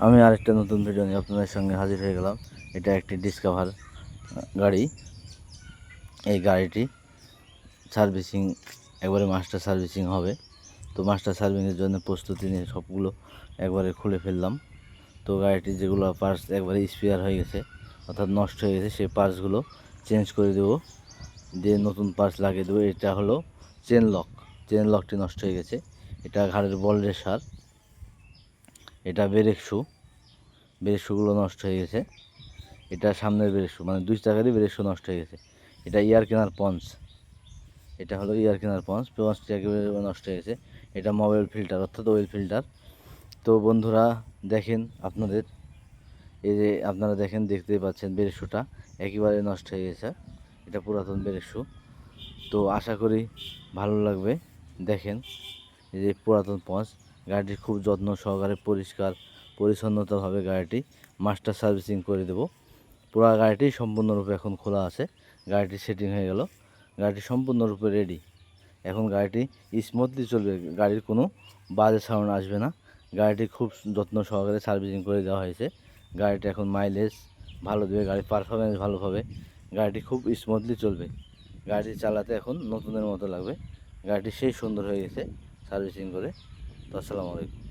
আমি আরেকটা নতুন ভিডিও নিয়ে আপনাদের সঙ্গে হাজির হয়ে গেলাম। এটা একটি ডিসকভার গাড়ি। এই গাড়িটি সার্ভিসিং একবারে মাস্টার সার্ভিসিং হবে। তো মাস্টার সার্ভিসিংয়ের জন্য প্রস্তুতি নিয়ে সবগুলো একবারে খুলে ফেললাম। তো গাড়িটি যেগুলো পার্টস একবারে স্পেয়ার হয়ে গেছে অর্থাৎ নষ্ট হয়ে গেছে সেই পার্টসগুলো চেঞ্জ করে দেবো, দিয়ে নতুন পার্টস লাগিয়ে দেবো। এটা হলো চেন লকটি নষ্ট হয়ে গেছে। এটা ঘাড়ের বল রেসার, এটা ব্রেক শুগুলো নষ্ট হয়ে গেছে। এটা সামনের ব্রেক শু, মানে 2 চাকারই ব্রেক শু নষ্ট হয়ে গেছে। এটা ইয়ার কেনার পঞ্চ, এটা হলো ইয়ার কেনার পঞ্চটি একেবারে নষ্ট হয়ে গেছে। এটা মোবাইল ফিল্টার অর্থাৎ অয়েল ফিল্টার। তো বন্ধুরা দেখেন, আপনারা দেখতেই পাচ্ছেন ব্রেক শুটা একেবারে নষ্ট হয়ে গেছে। এটা পুরাতন ব্রেক শু। তো আশা করি ভালো লাগবে। দেখেন এই যে পুরাতন পঞ্চ, গাড়িটি খুব যত্ন সহকারে পরিষ্কার পরিচ্ছন্নতাভাবে গাড়িটি মাস্টার সার্ভিসিং করে দেব। পুরো গাড়িটি সম্পূর্ণরূপে এখন খোলা আছে, গাড়িটি সেটিং হয়ে গেল, গাড়িটি সম্পূর্ণরূপে রেডি। এখন গাড়িটি স্মুথলি চলবে, গাড়ির কোনো বাজে সাউন্ড আসবে না। গাড়িটি খুব যত্ন সহকারে সার্ভিসিং করে দেওয়া হয়েছে। গাড়িটি এখন মাইলেজ ভালো দেবে, গাড়ির পারফরমেন্স ভালো হবে, গাড়িটি খুব স্মুথলি চলবে। গাড়িটি চালাতে এখন নতুনের মতো লাগবে। গাড়িটি সেই সুন্দর হয়ে গেছে সার্ভিসিং করে। তো আসসালামু আলাইকুম।